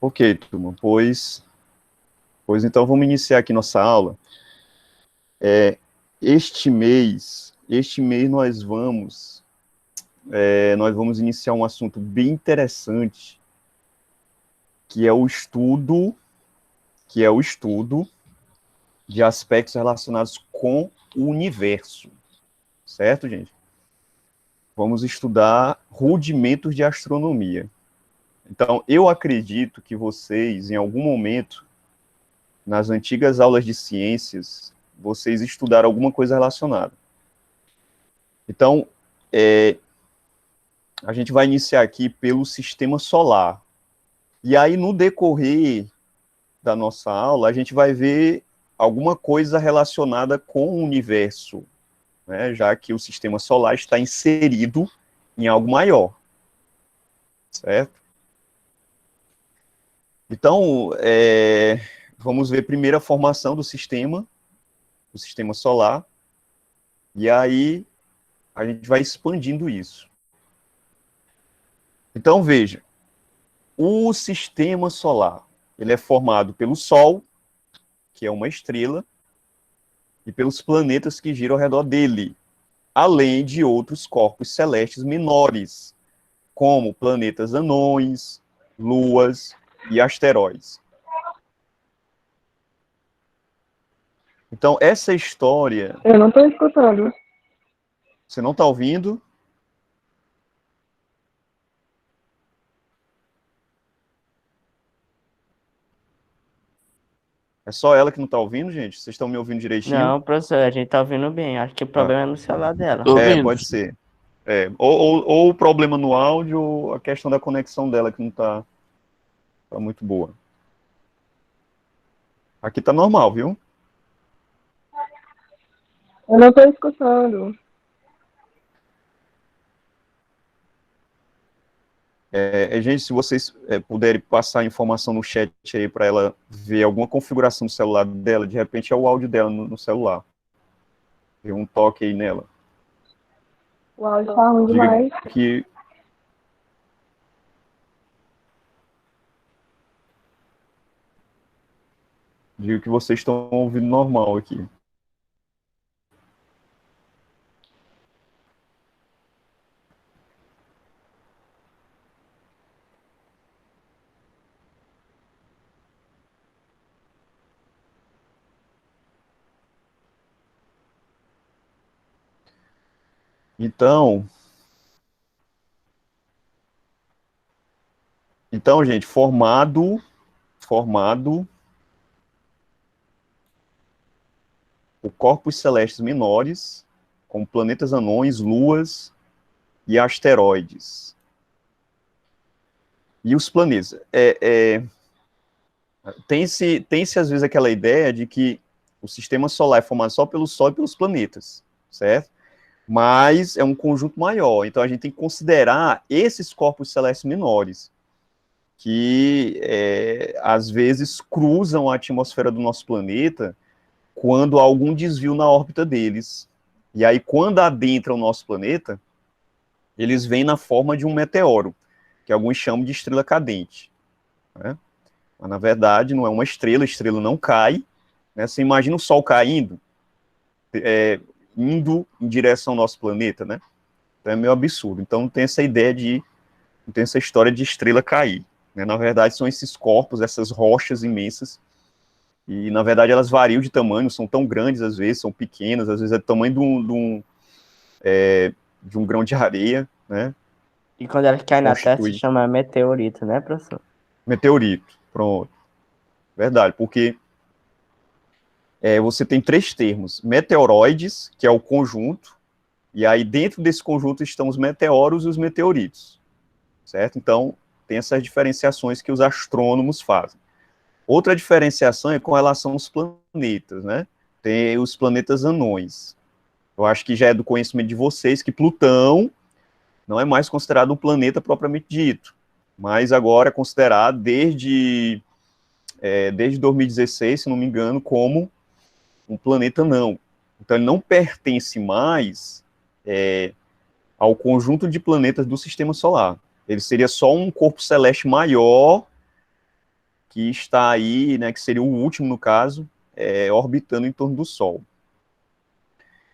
Ok, turma, pois então vamos iniciar aqui nossa aula. Este mês nós vamos iniciar um assunto bem interessante, que é o estudo de aspectos relacionados com o universo, certo, gente? Vamos estudar rudimentos de astronomia. Então, eu acredito que vocês, em algum momento, nas antigas aulas de ciências, vocês estudaram alguma coisa relacionada. Então, a gente vai iniciar aqui pelo sistema solar. E aí, no decorrer da nossa aula, a gente vai ver alguma coisa relacionada com o universo, né, já que o sistema solar está inserido em algo maior, certo? Então, vamos ver primeiro a formação do sistema solar, e aí a gente vai expandindo isso. Então, veja, o sistema solar, ele é formado pelo Sol, que é uma estrela, e pelos planetas que giram ao redor dele, além de outros corpos celestes menores, como planetas anões, luas e asteroides. Então, essa história... Eu não estou escutando. Você não está ouvindo? É só ela que não está ouvindo, gente? Vocês estão me ouvindo direitinho? Não, professor, a gente tá ouvindo bem. Acho que o problema é no celular dela. Tô ouvindo. Pode ser. Ou o problema no áudio, ou a questão da conexão dela que não está muito boa. Aqui tá normal, viu? Eu não estou escutando. Gente, se vocês puderem passar a informação no chat aí para ela ver alguma configuração do celular dela, de repente é o áudio dela no celular. Dê um toque aí nela. O áudio está ruim Diga demais. que... Diga que vocês estão ouvindo normal aqui. Então, gente, formado por corpos celestes menores, como planetas anões, luas e asteroides. E os planetas. Tem-se às vezes aquela ideia de que o sistema solar é formado só pelo Sol e pelos planetas, certo? Mas é um conjunto maior, então a gente tem que considerar esses corpos celestes menores, que às vezes cruzam a atmosfera do nosso planeta quando há algum desvio na órbita deles. E aí, quando adentram o nosso planeta, eles vêm na forma de um meteoro, que alguns chamam de estrela cadente, né? Mas, na verdade, não é uma estrela, a estrela não cai, né? Você imagina o Sol caindo, indo em direção ao nosso planeta, né? Então é meio absurdo. Então não tem essa não tem essa história de estrela cair, né? Na verdade, são esses corpos, essas rochas imensas, e, na verdade, elas variam de tamanho, são tão grandes, às vezes, são pequenas, às vezes é do tamanho de um grão de areia, né? E quando ela cai na Terra, se Constitui chama meteorito, né, professor? meteorito, pronto. Verdade, porque você tem três termos: meteoroides, que é o conjunto, e aí dentro desse conjunto estão os meteoros e os meteoritos, certo? Então, tem essas diferenciações que os astrônomos fazem. Outra diferenciação é com relação aos planetas, né? Tem os planetas anões. Eu acho que já é do conhecimento de vocês que Plutão não é mais considerado um planeta propriamente dito, mas agora é considerado desde 2016, se não me engano, como um planeta não. Então ele não pertence mais ao conjunto de planetas do sistema solar. Ele seria só um corpo celeste maior que está aí, né, que seria o último no caso, orbitando em torno do Sol.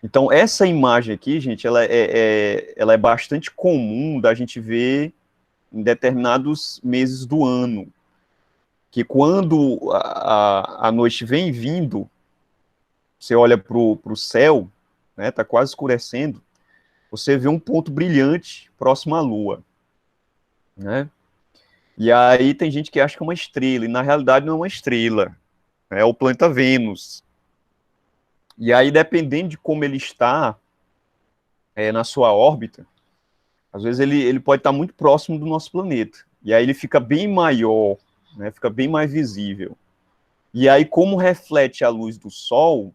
Então, essa imagem aqui, gente, ela é bastante comum da gente ver em determinados meses do ano, que quando a noite vem vindo, você olha para o céu, né, tá quase escurecendo, você vê um ponto brilhante próximo à Lua, né? E aí tem gente que acha que é uma estrela, e na realidade não é uma estrela, é o planeta Vênus. E aí, dependendo de como ele está na sua órbita, às vezes ele pode estar muito próximo do nosso planeta. E aí ele fica bem maior, né, fica bem mais visível. E aí, como reflete a luz do Sol,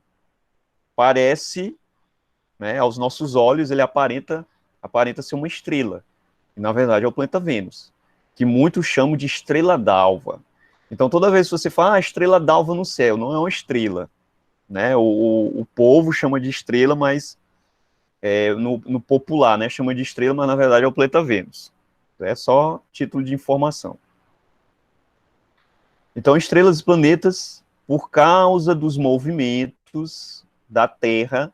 parece, né, aos nossos olhos, ele aparenta ser uma estrela. E, na verdade, é o planeta Vênus, que muitos chamam de estrela d'alva. Então, toda vez que você fala, estrela d'alva no céu, não é uma estrela, né? O povo chama de estrela, mas no popular, né, chama de estrela, mas na verdade é o planeta Vênus. É só título de informação. Então, estrelas e planetas, por causa dos movimentos da Terra,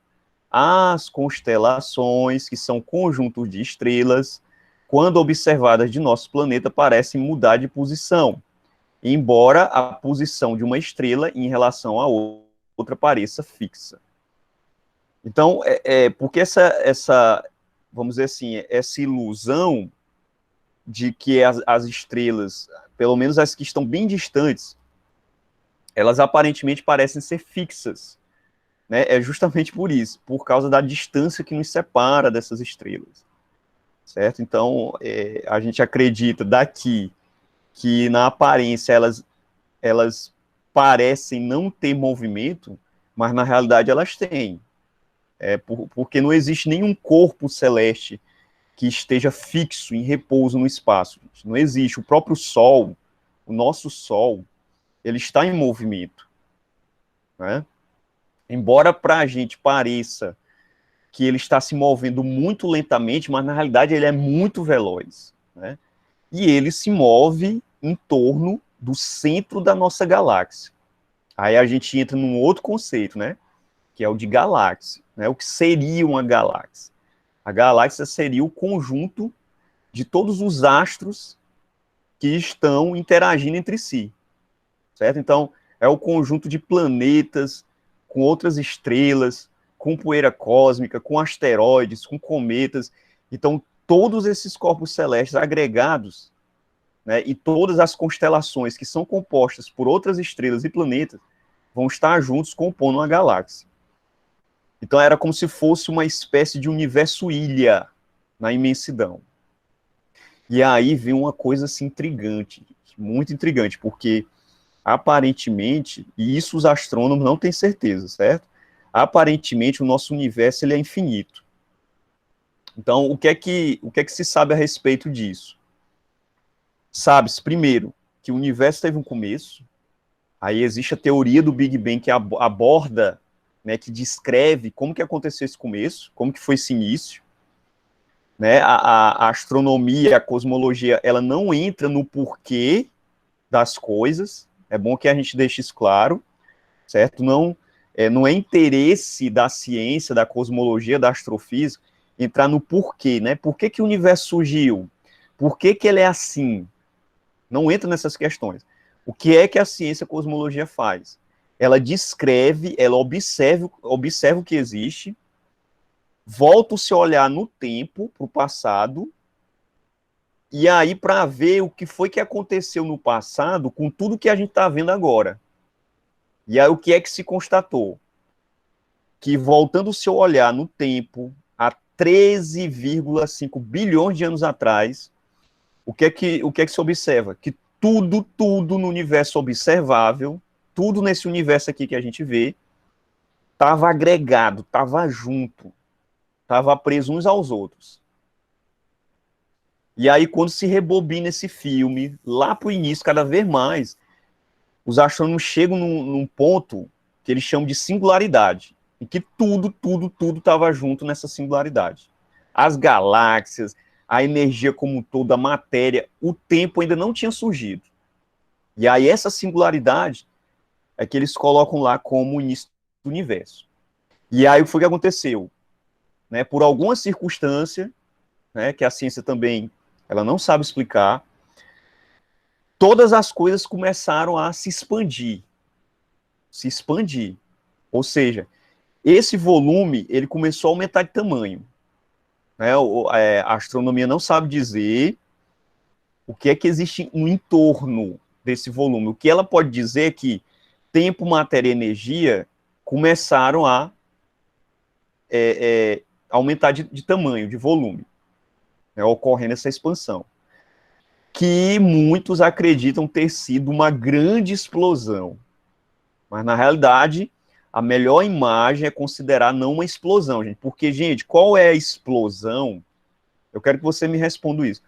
as constelações, que são conjuntos de estrelas, quando observadas de nosso planeta, parecem mudar de posição, embora a posição de uma estrela em relação a outra pareça fixa. Então, porque vamos dizer assim, essa ilusão de que as estrelas, pelo menos as que estão bem distantes, elas aparentemente parecem ser fixas, né? É justamente por isso, por causa da distância que nos separa dessas estrelas, certo? Então, a gente acredita daqui que na aparência elas parecem não ter movimento, mas na realidade elas têm. Porque não existe nenhum corpo celeste que esteja fixo, em repouso no espaço. Não existe. O próprio Sol, o nosso Sol, ele está em movimento, né? Embora para a gente pareça que ele está se movendo muito lentamente, mas na realidade ele é muito veloz, né? E ele se move em torno do centro da nossa galáxia. Aí a gente entra num outro conceito, né? Que é o de galáxia, né? O que seria uma galáxia? A galáxia seria o conjunto de todos os astros que estão interagindo entre si, certo? Então, é o conjunto de planetas com outras estrelas, com poeira cósmica, com asteroides, com cometas. Então, todos esses corpos celestes agregados, né, e todas as constelações que são compostas por outras estrelas e planetas vão estar juntos compondo uma galáxia. Então, era como se fosse uma espécie de universo-ilha na imensidão. E aí vem uma coisa assim intrigante, muito intrigante, porque aparentemente, e isso os astrônomos não têm certeza, certo? Aparentemente o nosso universo ele é infinito. Então, o que é que se sabe a respeito disso? Sabe-se, primeiro, que o universo teve um começo, aí existe a teoria do Big Bang que aborda, né, que descreve como que aconteceu esse começo, como que foi esse início, né? A astronomia, a cosmologia, ela não entra no porquê das coisas, é bom que a gente deixe isso claro, certo? Não é interesse da ciência, da cosmologia, da astrofísica, entrar no porquê, né? Por que o universo surgiu? Por que ele é assim? Não entra nessas questões. O que é que a ciência e a cosmologia faz? Ela descreve, ela observa o que existe, volta o seu olhar no tempo, para o passado, e aí para ver o que foi que aconteceu no passado com tudo que a gente está vendo agora. E aí o que é que se constatou? Que voltando o seu olhar no tempo, há 13,5 bilhões de anos atrás, o que é que se observa? Que tudo no universo observável, tudo nesse universo aqui que a gente vê, estava agregado, estava junto, estava preso uns aos outros. E aí, quando se rebobina esse filme, lá para o início, cada vez mais, os astrônomos chegam num ponto que eles chamam de singularidade, em que tudo estava junto nessa singularidade. As galáxias, a energia como um todo, a matéria, o tempo ainda não tinha surgido. E aí essa singularidade é que eles colocam lá como o início do universo. E aí o que foi que aconteceu? Né, por alguma circunstância, né, que a ciência também ela não sabe explicar, todas as coisas começaram a se expandir. Se expandir. Ou seja, esse volume ele começou a aumentar de tamanho. Né, a astronomia não sabe dizer o que é que existe no entorno desse volume. O que ela pode dizer é que tempo, matéria e energia começaram a aumentar de tamanho, de volume, né, ocorrendo essa expansão. Que muitos acreditam ter sido uma grande explosão. Mas, na realidade, a melhor imagem é considerar não uma explosão, gente. Porque, gente, qual é a explosão? Eu quero que você me responda isso.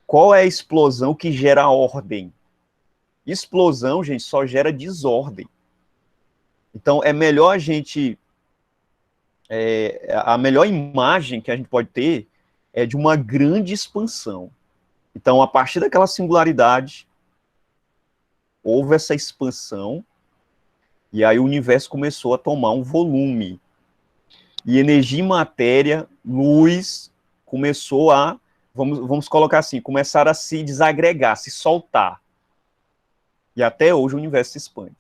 Qual é a explosão que gera ordem? Explosão, gente, só gera desordem. Então, é melhor a gente... a melhor imagem que a gente pode ter é de uma grande expansão. Então, a partir daquela singularidade, houve essa expansão, e aí o universo começou a tomar um volume. E energia e matéria, luz, começou a, vamos colocar assim, começar a se desagregar, se soltar. E até hoje o universo se expande.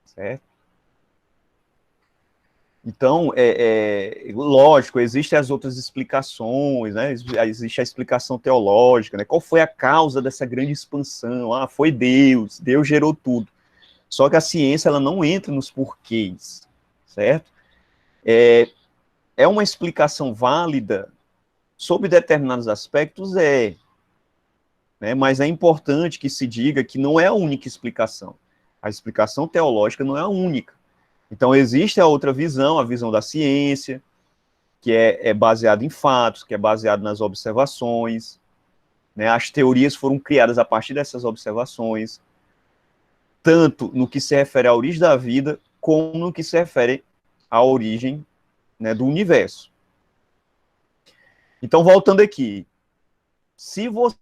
Certo? Então, lógico, existem as outras explicações, né? Existe a explicação teológica, né? Qual foi a causa dessa grande expansão? Ah, foi Deus, Deus gerou tudo. Só que a ciência, ela não entra nos porquês, certo? É uma explicação válida sobre determinados aspectos, né? Mas é importante que se diga que não é a única explicação. A explicação teológica não é a única. Então, existe a outra visão, a visão da ciência, que é baseada em fatos, que é baseada nas observações, né? As teorias foram criadas a partir dessas observações, tanto no que se refere à origem da vida, como no que se refere à origem, né, do universo. Então, voltando aqui, se você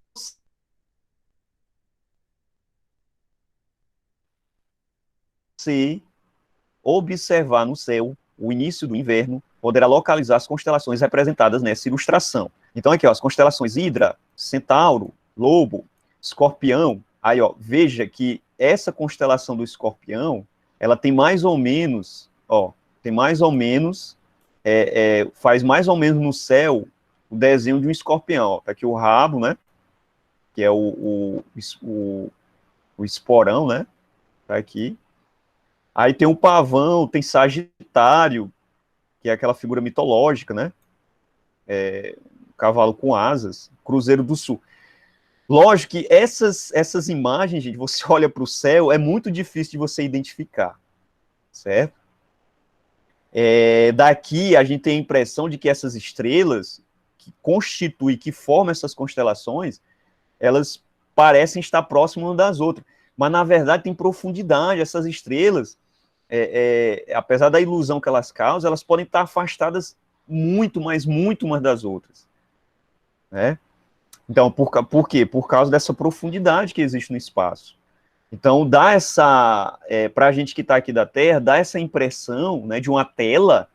observar no céu o início do inverno, poderá localizar as constelações representadas nessa ilustração. Então, aqui, ó, as constelações Hidra, Centauro, Lobo, Escorpião. Aí, ó, veja que essa constelação do Escorpião, ela tem mais ou menos, ó, tem mais ou menos, faz mais ou menos no céu o desenho de um escorpião. Ó. Tá aqui o rabo, né? Que é o esporão, né? Tá aqui. Aí tem o pavão, tem Sagitário, que é aquela figura mitológica, né? Cavalo com asas, Cruzeiro do Sul. Lógico que essas imagens, gente, você olha para o céu, é muito difícil de você identificar, certo? Daqui a gente tem a impressão de que essas estrelas que constituem, que formam essas constelações, elas parecem estar próximas umas das outras, mas na verdade tem profundidade. Essas estrelas, apesar da ilusão que elas causam, elas podem estar afastadas muito mais das outras, né? Então, por quê? Por causa dessa profundidade que existe no espaço. Então, dá para a gente que está aqui da Terra, dá essa impressão, né, de uma tela,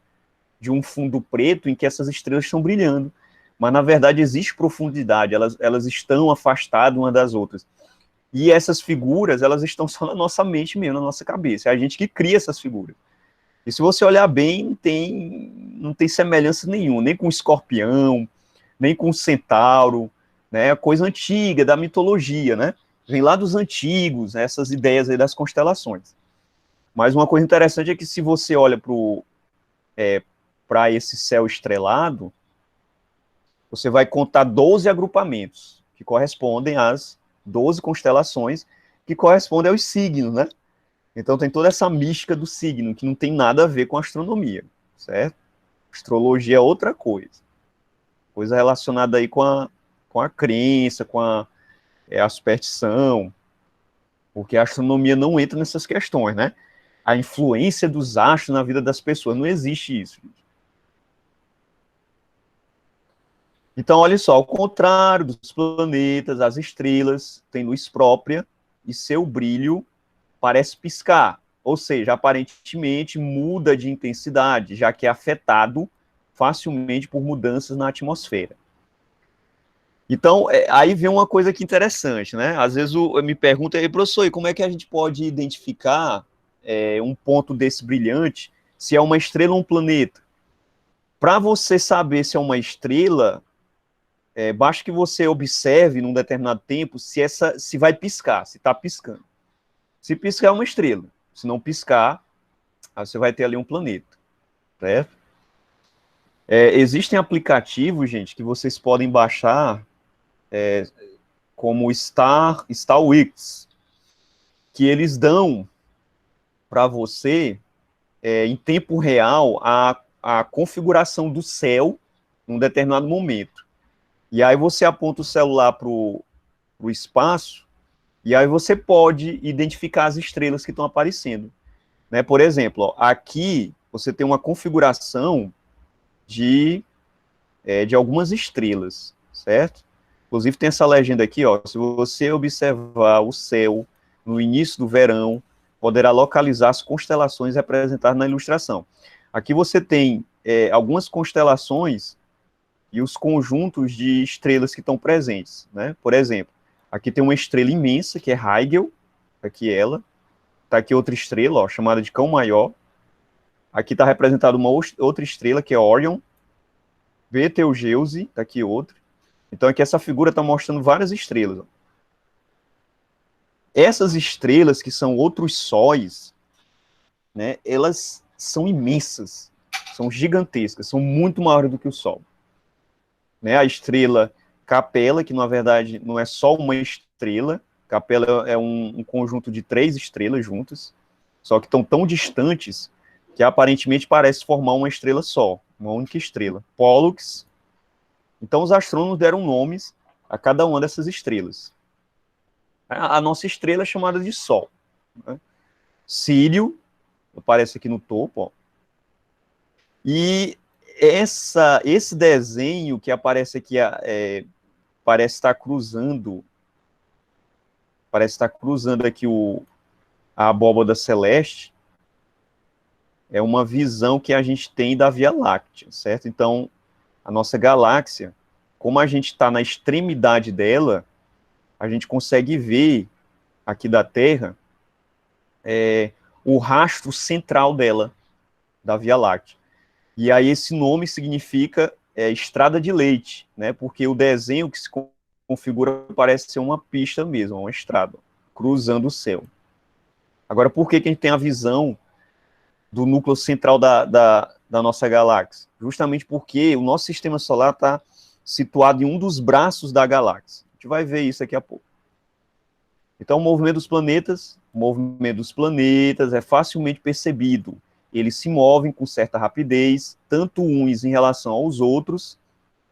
de um fundo preto em que essas estrelas estão brilhando. Mas, na verdade, existe profundidade, elas estão afastadas umas das outras. E essas figuras, elas estão só na nossa mente mesmo, na nossa cabeça. É a gente que cria essas figuras. E se você olhar bem, não tem semelhança nenhuma, nem com o escorpião, nem com o centauro, né? É coisa antiga, da mitologia, né? Vem lá dos antigos, né, essas ideias aí das constelações. Mas uma coisa interessante é que se você olha para esse céu estrelado, você vai contar 12 agrupamentos, que correspondem às 12 constelações, que correspondem aos signos, né? Então tem toda essa mística do signo, que não tem nada a ver com astronomia, certo? Astrologia é outra coisa. Coisa relacionada aí com a crença, com a superstição, porque a astronomia não entra nessas questões, né? A influência dos astros na vida das pessoas, não existe isso. Então, olha só, ao contrário dos planetas, as estrelas têm luz própria, e seu brilho parece piscar, ou seja, aparentemente muda de intensidade, já que é afetado facilmente por mudanças na atmosfera. Então, aí vem uma coisa aqui interessante, né? Às vezes eu me pergunto, professor, e como é que a gente pode identificar um ponto desse brilhante, se é uma estrela ou um planeta? Para você saber se é uma estrela, basta que você observe num determinado tempo se vai piscar, se está piscando. Se piscar, é uma estrela. Se não piscar, aí você vai ter ali um planeta, certo? Existem aplicativos, gente, que vocês podem baixar, como StarWix, que eles dão para você, em tempo real, a configuração do céu num determinado momento. E aí você aponta o celular para o espaço, e aí você pode identificar as estrelas que estão aparecendo. Né? Por exemplo, ó, aqui você tem uma configuração de algumas estrelas, certo? Inclusive tem essa legenda aqui, ó, se você observar o céu no início do verão, poderá localizar as constelações representadas na ilustração. Aqui você tem algumas constelações e os conjuntos de estrelas que estão presentes, né? Por exemplo, aqui tem uma estrela imensa, que é Rigel, aqui ela, tá aqui outra estrela, ó, chamada de Cão Maior, aqui está representada uma outra estrela, que é Orion, Betelgeuse, tá aqui outra. Então aqui essa figura está mostrando várias estrelas. Ó. Essas estrelas, que são outros sóis, né, elas são imensas, são gigantescas, são muito maiores do que o Sol. Né, a estrela Capela, que na verdade não é só uma estrela, Capela é um conjunto de 3 estrelas juntas, só que estão tão distantes que aparentemente parece formar uma estrela só, uma única estrela. Pollux. Então os astrônomos deram nomes a cada uma dessas estrelas. A nossa estrela é chamada de Sol. Né? Sírio, aparece aqui no topo, ó. E esse desenho que aparece aqui parece estar cruzando aqui a abóbada celeste, é uma visão que a gente tem da Via Láctea, certo? Então, a nossa galáxia, como a gente está na extremidade dela, a gente consegue ver aqui da Terra o rastro central dela, da Via Láctea. E aí esse nome significa estrada de leite, né? Porque o desenho que se configura parece ser uma pista mesmo, uma estrada, cruzando o céu. Agora, por que a gente tem a visão do núcleo central da nossa galáxia? Justamente porque o nosso sistema solar está situado em um dos braços da galáxia. A gente vai ver isso daqui a pouco. Então, o movimento dos planetas é facilmente percebido. Eles se movem com certa rapidez, tanto uns em relação aos outros,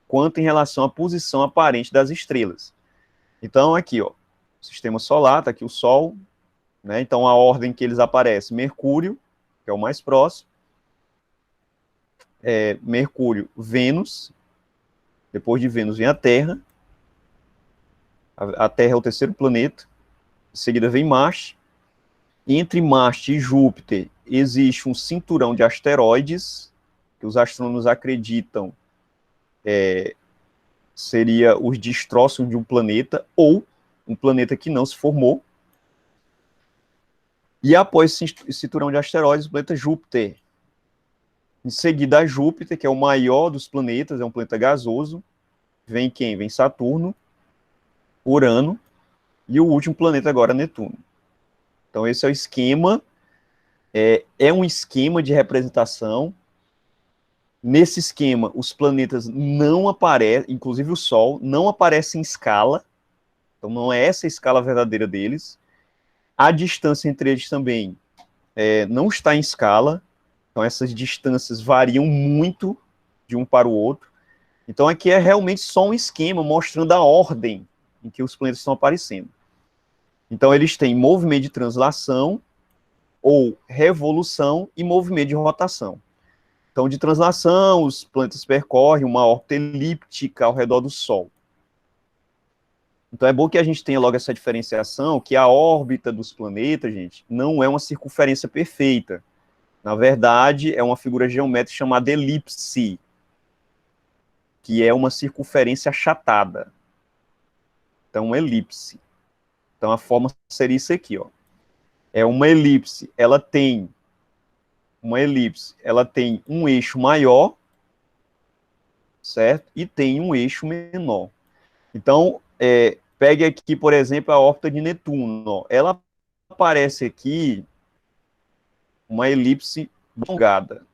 quanto em relação à posição aparente das estrelas. Então, aqui, ó, o sistema solar, está aqui o Sol, né? Então, a ordem que eles aparecem, Mercúrio, que é o mais próximo, Mercúrio, Vênus, depois de Vênus vem a Terra, a Terra é o terceiro planeta, em seguida vem Marte, entre Marte e Júpiter existe um cinturão de asteroides, que os astrônomos acreditam seria os destroços de um planeta, ou um planeta que não se formou. E após esse cinturão de asteroides, o planeta Júpiter. Em seguida, a Júpiter, que é o maior dos planetas, é um planeta gasoso. Vem quem? Vem Saturno, Urano, e o último planeta agora, Netuno. Então, esse é o esquema. É um esquema de representação. Nesse esquema, os planetas não aparecem, inclusive o Sol, não aparece em escala. Então, não é essa a escala verdadeira deles. A distância entre eles também não está em escala. Então, essas distâncias variam muito de um para o outro. Então, aqui é realmente só um esquema mostrando a ordem em que os planetas estão aparecendo. Então, eles têm movimento de translação, ou revolução, e movimento de rotação. Então, de translação, os planetas percorrem uma órbita elíptica ao redor do Sol. Então é bom que a gente tenha logo essa diferenciação, que a órbita dos planetas, gente, não é uma circunferência perfeita. Na verdade, é uma figura geométrica chamada elipse, que é uma circunferência achatada. Então, elipse. Então, a forma seria isso aqui, ó. É uma elipse, ela tem um eixo maior, certo? E tem um eixo menor. Então, pegue aqui, por exemplo, a órbita de Netuno. Ó. Ela aparece aqui uma elipse alongada,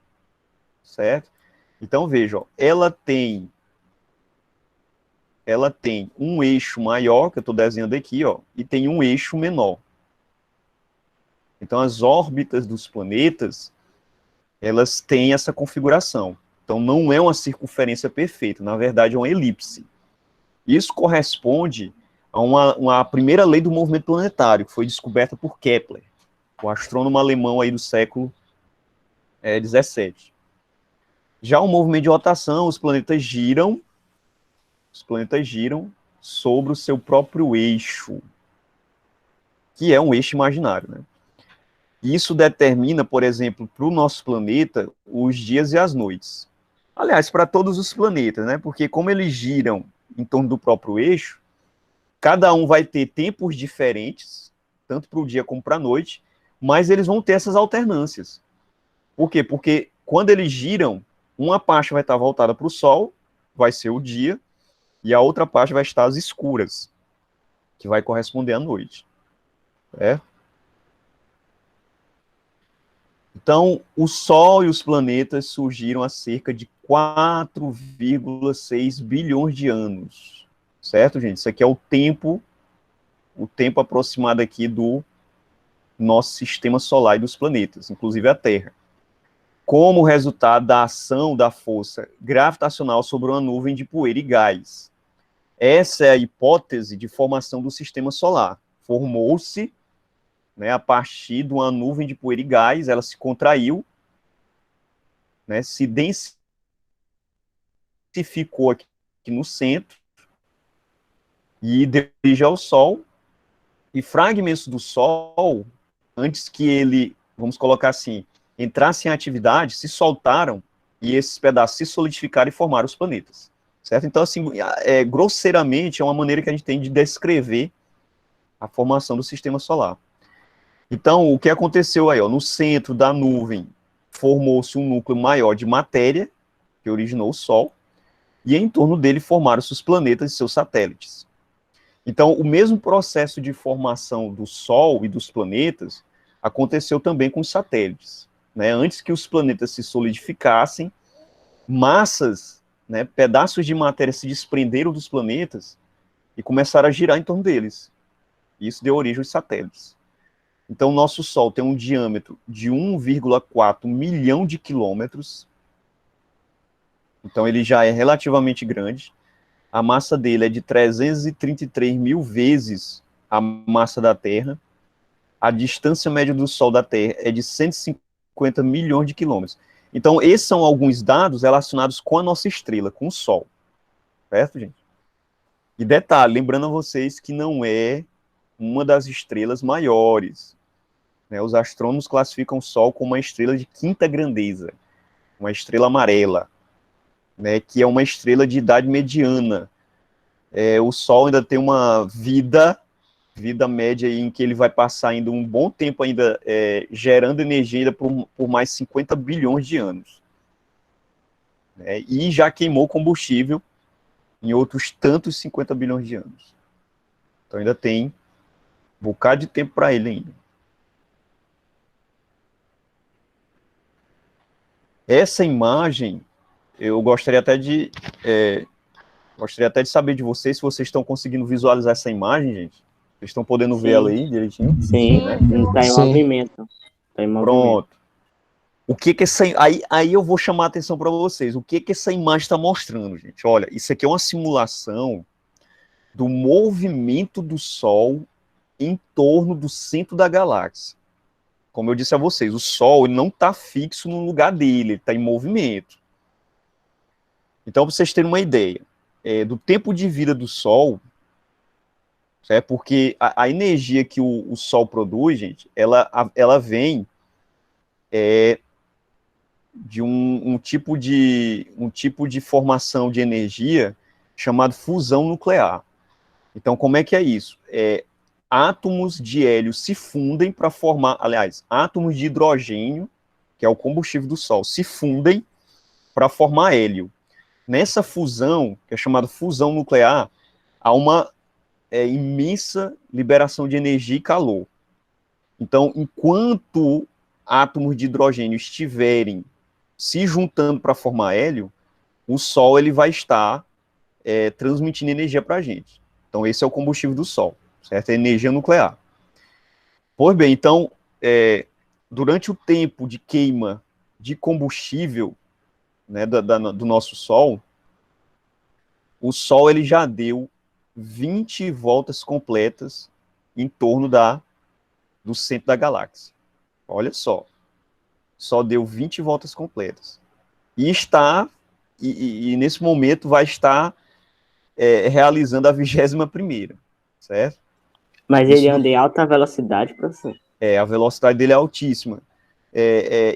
certo? Então, veja, ó, ela tem um eixo maior, que eu estou desenhando aqui, ó, e tem um eixo menor. Então, as órbitas dos planetas, elas têm essa configuração. Então, não é uma circunferência perfeita, na verdade, é uma elipse. Isso corresponde a uma primeira lei do movimento planetário, que foi descoberta por Kepler, o astrônomo alemão aí do século XVII. Já o movimento de rotação, os planetas giram sobre o seu próprio eixo, que é um eixo imaginário, né? Isso determina, por exemplo, para o nosso planeta, os dias e as noites. Aliás, para todos os planetas, né? Porque como eles giram em torno do próprio eixo, cada um vai ter tempos diferentes, tanto para o dia como para a noite, mas eles vão ter essas alternâncias. Por quê? Porque quando eles giram, uma parte vai estar voltada para o Sol, vai ser o dia, e a outra parte vai estar às escuras, que vai corresponder à noite. Então, o Sol e os planetas surgiram há cerca de 4,6 bilhões de anos. Certo, gente? Isso aqui é o tempo aproximado aqui do nosso sistema solar e dos planetas, inclusive a Terra. Como resultado da ação da força gravitacional sobre uma nuvem de poeira e gás. Essa é a hipótese de formação do sistema solar. Formou-se, né, a partir de uma nuvem de poeira e gás, ela se contraiu, né, se densificou aqui no centro e dirige ao Sol, e fragmentos do Sol, antes que ele, vamos colocar assim, entrasse em atividade, se soltaram e esses pedaços se solidificaram e formaram os planetas. Certo? Então, assim, grosseiramente, é uma maneira que a gente tem de descrever a formação do sistema solar. Então, o que aconteceu aí? Ó, no centro da nuvem formou-se um núcleo maior de matéria, que originou o Sol, e em torno dele formaram-se os planetas e seus satélites. Então, o mesmo processo de formação do Sol e dos planetas aconteceu também com os satélites. Né? Antes que os planetas se solidificassem, massas, né, pedaços de matéria se desprenderam dos planetas e começaram a girar em torno deles. Isso deu origem aos satélites. Então, o nosso Sol tem um diâmetro de 1,4 milhão de quilômetros. Então, ele já é relativamente grande. A massa dele é de 333 mil vezes a massa da Terra. A distância média do Sol da Terra é de 150 milhões de quilômetros. Então, esses são alguns dados relacionados com a nossa estrela, com o Sol. Certo, gente? E detalhe, lembrando a vocês que não é uma das estrelas maiores. Né? Os astrônomos classificam o Sol como uma estrela de quinta grandeza, uma estrela amarela, né, que é uma estrela de idade mediana. O Sol ainda tem uma vida média aí, em que ele vai passar ainda um bom tempo ainda gerando energia ainda por mais 50 bilhões de anos. Né, e já queimou combustível em outros tantos 50 bilhões de anos. Então ainda tem um bocado de tempo para ele ainda. Essa imagem, eu gostaria até de saber de vocês, se vocês estão conseguindo visualizar essa imagem, gente. Vocês estão podendo ver ela aí direitinho? Sim, está em movimento. Tá em movimento. Pronto. O que essa... Aí eu vou chamar a atenção para vocês. O que essa imagem está mostrando, gente? Olha, isso aqui é uma simulação do movimento do Sol em torno do centro da galáxia. Como eu disse a vocês, o Sol não está fixo no lugar dele, ele está em movimento. Então, para vocês terem uma ideia, do tempo de vida do Sol, certo? Porque a energia que o Sol produz, gente, ela vem de um tipo de formação de energia chamado fusão nuclear. Então, como é que é isso? Átomos de hélio se fundem para formar, aliás, átomos de hidrogênio, que é o combustível do Sol, se fundem para formar hélio. Nessa fusão, que é chamada fusão nuclear, há uma imensa liberação de energia e calor. Então, enquanto átomos de hidrogênio estiverem se juntando para formar hélio, o Sol ele vai estar transmitindo energia para a gente. Então, esse é o combustível do Sol, certo? É energia nuclear. Pois bem, então, durante o tempo de queima de combustível, né, do nosso Sol, o Sol ele já deu 20 voltas completas em torno do centro da galáxia. Olha só deu 20 voltas completas. E nesse momento vai estar realizando a 21ª, certo? Mas Isso ele anda em alta velocidade, professor. a velocidade dele é altíssima.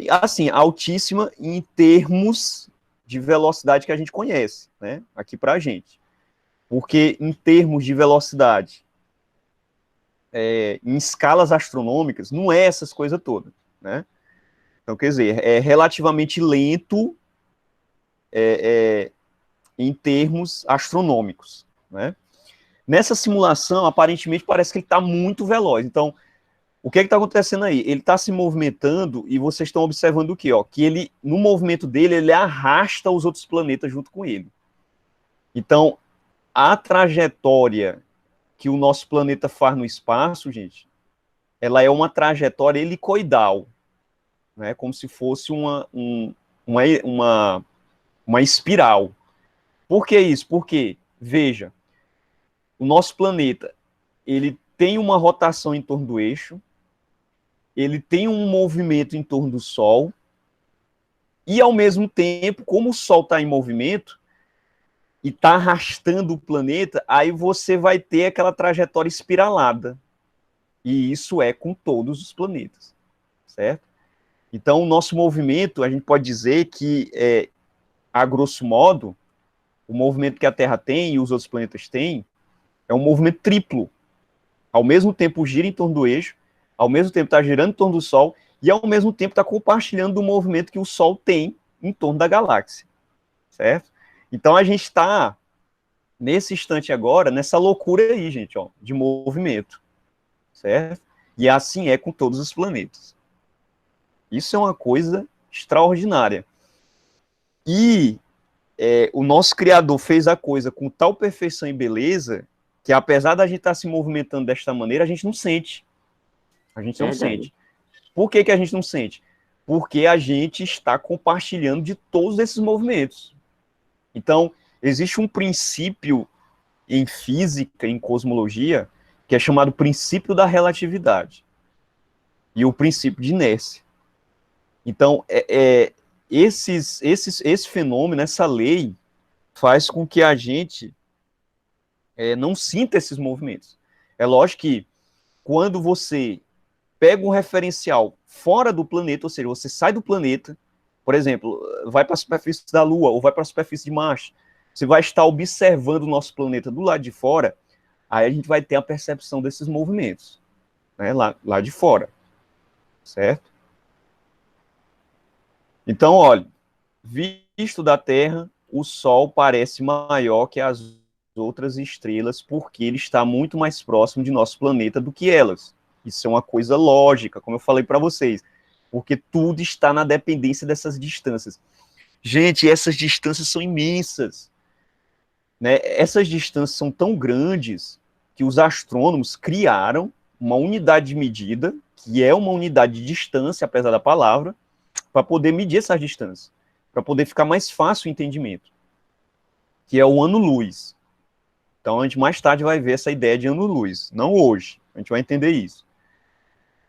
Assim, altíssima em termos de velocidade que a gente conhece, né? Aqui pra gente. Porque em termos de velocidade, em escalas astronômicas, não é essas coisas todas, né? Então, quer dizer, é relativamente lento em termos astronômicos, né? Nessa simulação, aparentemente, parece que ele está muito veloz. Então, o que está acontecendo aí? Ele está se movimentando e vocês estão observando o quê? Ó? Que ele, no movimento dele, ele arrasta os outros planetas junto com ele. Então, a trajetória que o nosso planeta faz no espaço, gente, ela é uma trajetória helicoidal, né? Como se fosse uma espiral. Por que isso? Porque, veja, o nosso planeta, ele tem uma rotação em torno do eixo, ele tem um movimento em torno do Sol, e ao mesmo tempo, como o Sol está em movimento, e está arrastando o planeta, aí você vai ter aquela trajetória espiralada. E isso é com todos os planetas, certo? Então, o nosso movimento, a gente pode dizer que, a grosso modo, o movimento que a Terra tem e os outros planetas têm é um movimento triplo. Ao mesmo tempo gira em torno do eixo, ao mesmo tempo está girando em torno do Sol, e ao mesmo tempo está compartilhando do movimento que o Sol tem em torno da galáxia, certo? Então a gente está, nesse instante agora, nessa loucura aí, gente, ó, de movimento, certo? E assim é com todos os planetas. Isso é uma coisa extraordinária. E o nosso Criador fez a coisa com tal perfeição e beleza que, apesar da gente estar se movimentando desta maneira, a gente não sente. A gente não sente. Por que a gente não sente? Porque a gente está compartilhando de todos esses movimentos. Então, existe um princípio em física, em cosmologia, que é chamado princípio da relatividade. E o princípio de inércia. Então, esse fenômeno, essa lei, faz com que a gente não sinta esses movimentos. É lógico que quando você pega um referencial fora do planeta, ou seja, você sai do planeta, por exemplo, vai para a superfície da Lua ou vai para a superfície de Marte, você vai estar observando o nosso planeta do lado de fora, aí a gente vai ter a percepção desses movimentos, né, lá de fora, certo? Então, olha, visto da Terra, o Sol parece maior que as outras estrelas porque ele está muito mais próximo de nosso planeta do que elas. Isso é uma coisa lógica, como eu falei para vocês, porque tudo está na dependência dessas distâncias. Gente, essas distâncias são imensas, né? Essas distâncias são tão grandes que os astrônomos criaram uma unidade de medida, que é uma unidade de distância, apesar da palavra, para poder medir essas distâncias, para poder ficar mais fácil o entendimento, que é o ano-luz. Então, a gente mais tarde vai ver essa ideia de ano-luz, não hoje, a gente vai entender isso.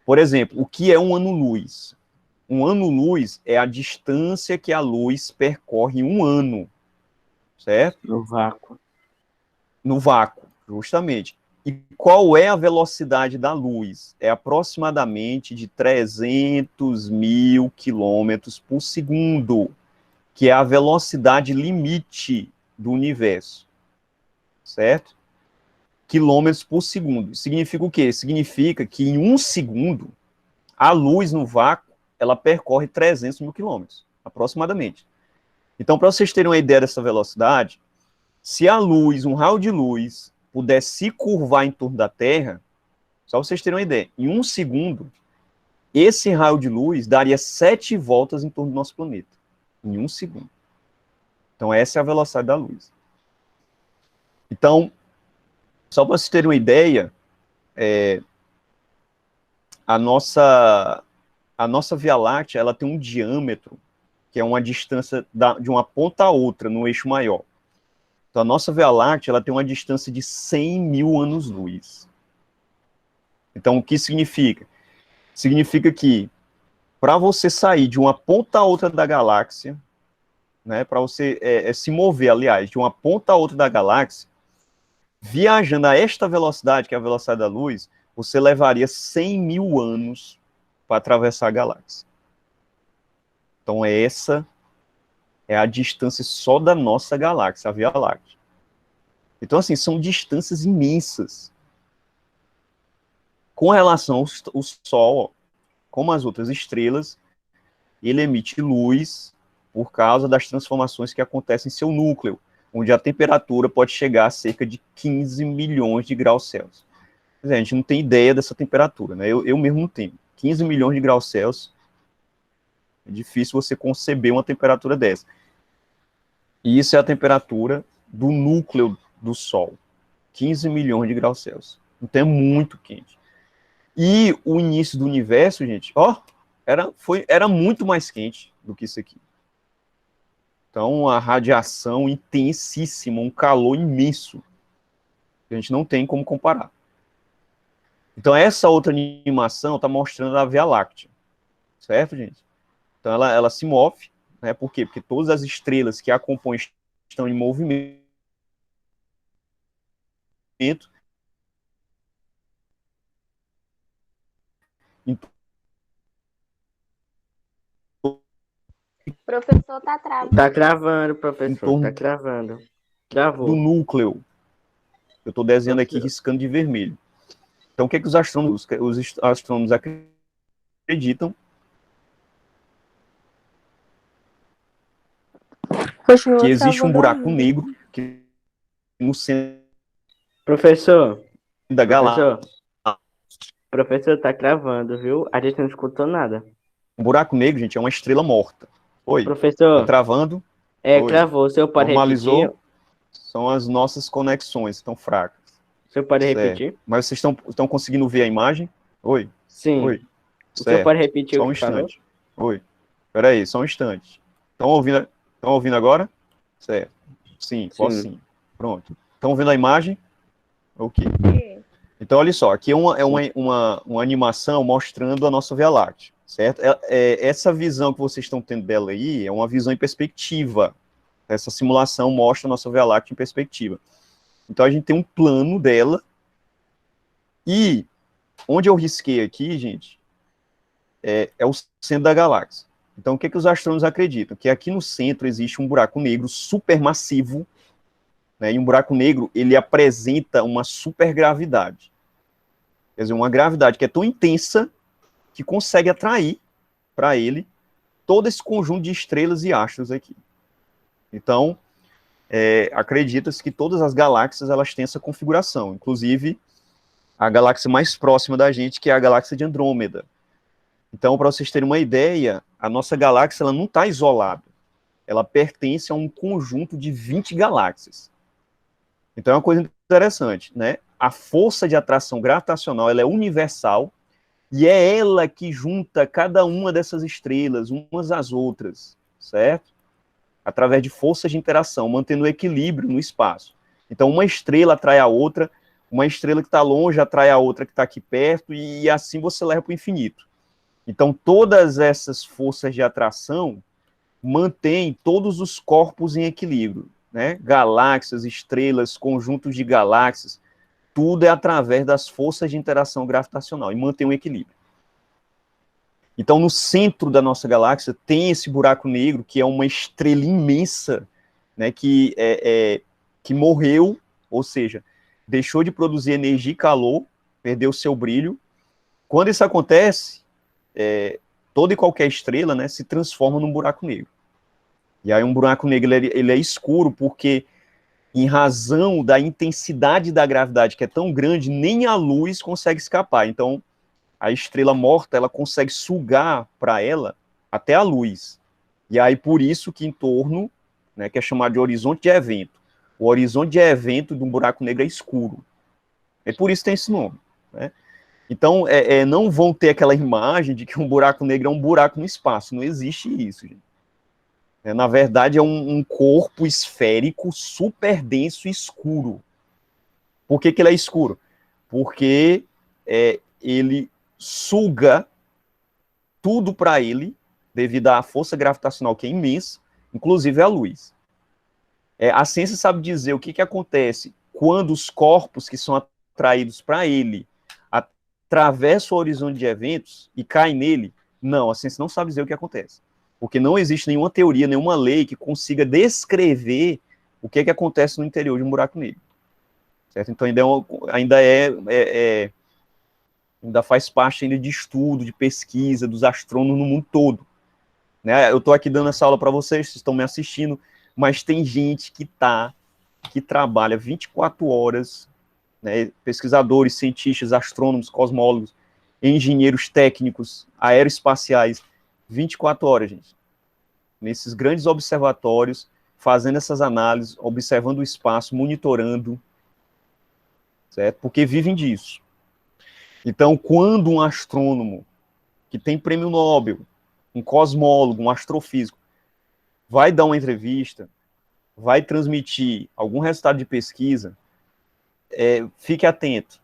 Por exemplo, o que é um ano-luz? Um ano-luz é a distância que a luz percorre em um ano, certo? No vácuo. No vácuo, justamente. E qual é a velocidade da luz? É aproximadamente de 300 mil quilômetros por segundo, que é a velocidade limite do universo, certo? Quilômetros por segundo. Significa o quê? Significa que em um segundo, a luz no vácuo, ela percorre 300 mil quilômetros, aproximadamente. Então, para vocês terem uma ideia dessa velocidade, se a luz, um raio de luz, pudesse se curvar em torno da Terra, só vocês terem uma ideia, em um segundo, esse raio de luz daria 7 voltas em torno do nosso planeta. Em um segundo. Então, essa é a velocidade da luz. Então, só para vocês terem uma ideia, a nossa Via Láctea, ela tem um diâmetro, que é uma distância de uma ponta a outra, no eixo maior. Então, a nossa Via Láctea, ela tem uma distância de 100 mil anos-luz. Então, o que significa? Significa que, para você sair de uma ponta a outra da galáxia, né, para você se mover, aliás, de uma ponta a outra da galáxia, viajando a esta velocidade, que é a velocidade da luz, você levaria 100 mil anos para atravessar a galáxia. Então, essa é a distância só da nossa galáxia, a Via Láctea. Então, assim, são distâncias imensas. Com relação ao Sol, como as outras estrelas, ele emite luz por causa das transformações que acontecem em seu núcleo, onde a temperatura pode chegar a cerca de 15 milhões de graus Celsius. A gente não tem ideia dessa temperatura, né? Eu mesmo não tenho. 15 milhões de graus Celsius, é difícil você conceber uma temperatura dessa. E isso é a temperatura do núcleo do Sol, 15 milhões de graus Celsius. Então é muito quente. E o início do universo, gente, era muito mais quente do que isso aqui. Então, a radiação intensíssima, um calor imenso, que a gente não tem como comparar. Então, essa outra animação está mostrando a Via Láctea, certo, gente? Então, ela se move, né? Por quê? Porque todas as estrelas que a compõem estão em movimento. Professor, tá travando. Tá gravando, professor, Então, tá gravando. Do Travou. núcleo. Eu estou desenhando aqui, riscando de vermelho. Então, o que os astrônomos acreditam? Que existe um buraco negro que no centro Professor, da galáxia. professor, tá gravando, viu? A gente não escutou nada. Um buraco negro, gente, é uma estrela morta. Oi, Professor, tá travando? Oi. Travou. O senhor pode Normalizou? repetir? São as nossas conexões, estão fracas. O senhor pode repetir? Mas vocês estão conseguindo ver a imagem? Oi? Sim. Oi? O senhor pode repetir só o um que instante. falou? Oi. Peraí, só um instante. Estão ouvindo agora? Certo. Sim, posso sim. Pronto. Estão ouvindo a imagem? Ok. Então, olha só, aqui é uma animação mostrando a nossa Via Láctea, certo? Essa visão que vocês estão tendo dela aí é uma visão em perspectiva. Essa simulação mostra a nossa Via Láctea em perspectiva. Então, a gente tem um plano dela. E onde eu risquei aqui, gente, é o centro da galáxia. Então, o que os astrônomos acreditam? Que aqui no centro existe um buraco negro supermassivo, né, e um buraco negro, ele apresenta uma supergravidade. Quer dizer, uma gravidade que é tão intensa que consegue atrair para ele todo esse conjunto de estrelas e astros aqui. Então, acredita-se que todas as galáxias elas têm essa configuração, inclusive a galáxia mais próxima da gente, que é a galáxia de Andrômeda. Então, para vocês terem uma ideia, a nossa galáxia ela não está isolada. Ela pertence a um conjunto de 20 galáxias. Então, é uma coisa interessante, né? A força de atração gravitacional ela é universal e é ela que junta cada uma dessas estrelas umas às outras, certo? Através de forças de interação, mantendo o equilíbrio no espaço. Então, uma estrela atrai a outra, uma estrela que está longe atrai a outra que está aqui perto, e assim você leva para o infinito. Então, todas essas forças de atração mantêm todos os corpos em equilíbrio, né? Galáxias, estrelas, conjuntos de galáxias. tudo é através das forças de interação gravitacional e mantém um equilíbrio. Então, no centro da nossa galáxia tem esse buraco negro, que é uma estrela imensa, né, que morreu, ou seja, deixou de produzir energia e calor, perdeu seu brilho. Quando isso acontece, toda e qualquer estrela, né, se transforma num buraco negro. E aí um buraco negro ele é escuro porque, em razão da intensidade da gravidade que é tão grande, nem a luz consegue escapar. Então, a estrela morta, ela consegue sugar para ela até a luz. E aí, por isso que em torno, né, que é chamado de horizonte de evento, o horizonte de evento de um buraco negro é escuro. É por isso que tem esse nome, né? Então, não vão ter aquela imagem de que um buraco negro é um buraco no espaço. Não existe isso, gente. Na verdade, é um corpo esférico super denso e escuro. Por que ele é escuro? Porque ele suga tudo para ele, devido à força gravitacional que é imensa, inclusive a luz. A ciência sabe dizer o que acontece quando os corpos que são atraídos para ele atravessam o horizonte de eventos e caem nele. Não, a ciência não sabe dizer o que acontece. Porque não existe nenhuma teoria, nenhuma lei que consiga descrever o que acontece no interior de um buraco negro. Certo? Então ainda faz parte ainda de estudo, de pesquisa dos astrônomos no mundo todo. Né? Eu estou aqui dando essa aula para vocês, vocês estão me assistindo, mas tem gente que trabalha 24 horas, né, pesquisadores, cientistas, astrônomos, cosmólogos, engenheiros técnicos, aeroespaciais, 24 horas, gente, nesses grandes observatórios, fazendo essas análises, observando o espaço, monitorando, certo? Porque vivem disso. Então, quando um astrônomo que tem prêmio Nobel, um cosmólogo, um astrofísico, vai dar uma entrevista, vai transmitir algum resultado de pesquisa, fique atento,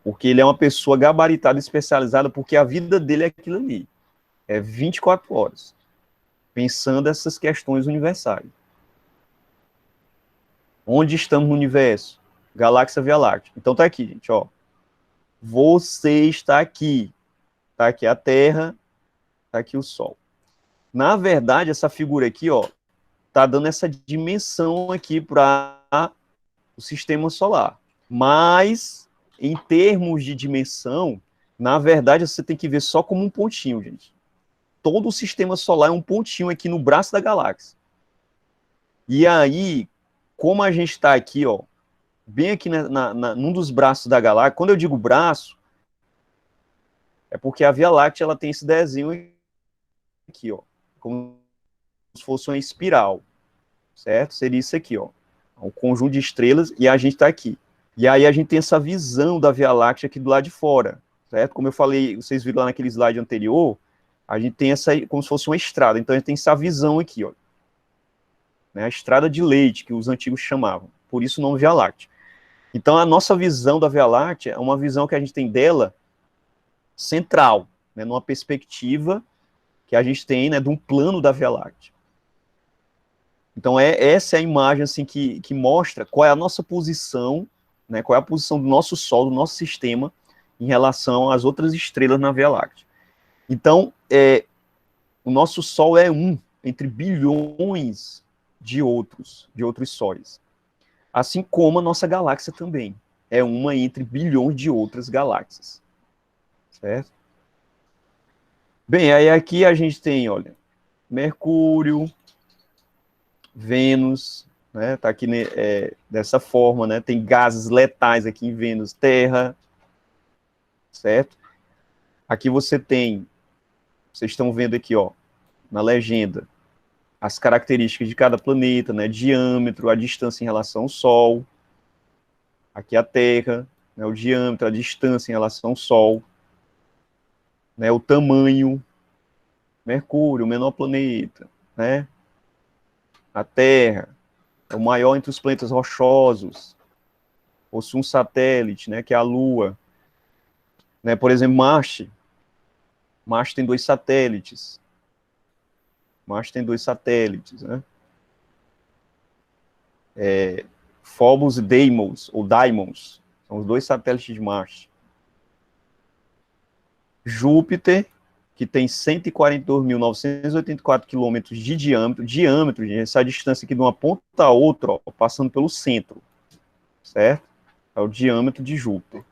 porque ele é uma pessoa gabaritada, especializada, porque a vida dele é aquilo ali, 24 horas, pensando essas questões universais. Onde estamos no universo? Galáxia Via Láctea. Então tá aqui, gente, ó. Você está aqui. Tá aqui a Terra, tá aqui o Sol. Na verdade, essa figura aqui, ó, tá dando essa dimensão aqui para o sistema solar. Mas, em termos de dimensão, na verdade, você tem que ver só como um pontinho, gente. Todo o sistema solar é um pontinho aqui no braço da galáxia. E aí, como a gente está aqui, ó, bem aqui num dos braços da galáxia, quando eu digo braço, é porque a Via Láctea ela tem esse desenho aqui, ó, como se fosse uma espiral, certo? Seria isso aqui, ó, um conjunto de estrelas, e a gente está aqui. E aí a gente tem essa visão da Via Láctea aqui do lado de fora, certo? Como eu falei, vocês viram lá naquele slide anterior, a gente tem essa, como se fosse uma estrada, então a gente tem essa visão aqui, ó, né, a estrada de leite, que os antigos chamavam, por isso o nome Via Láctea. Então a nossa visão da Via Láctea é uma visão que a gente tem dela central, né, numa perspectiva que a gente tem, né, de um plano da Via Láctea. Então essa é a imagem assim, que mostra qual é a nossa posição, né, qual é a posição do nosso Sol, do nosso sistema, em relação às outras estrelas na Via Láctea. Então, o nosso Sol é um entre bilhões de outros sóis. Assim como a nossa galáxia também é uma entre bilhões de outras galáxias. Certo? Bem, aí aqui a gente tem, olha, Mercúrio, Vênus, né, tá aqui dessa forma, né, tem gases letais aqui em Vênus, Terra, certo? Aqui você tem, vocês estão vendo aqui, ó, na legenda, as características de cada planeta, né, diâmetro, a distância em relação ao Sol, aqui a Terra, né, o diâmetro, a distância em relação ao Sol, né, o tamanho, Mercúrio, o menor planeta, né, a Terra, é o maior entre os planetas rochosos, possui um satélite, né, que é a Lua, né, por exemplo, Marte tem dois satélites, né, Phobos e Deimos, ou Daimons, são os 2 satélites de Marte. Júpiter, que tem 142.984 quilômetros de diâmetro, gente, essa distância aqui de uma ponta a outra, ó, passando pelo centro, certo? É o diâmetro de Júpiter.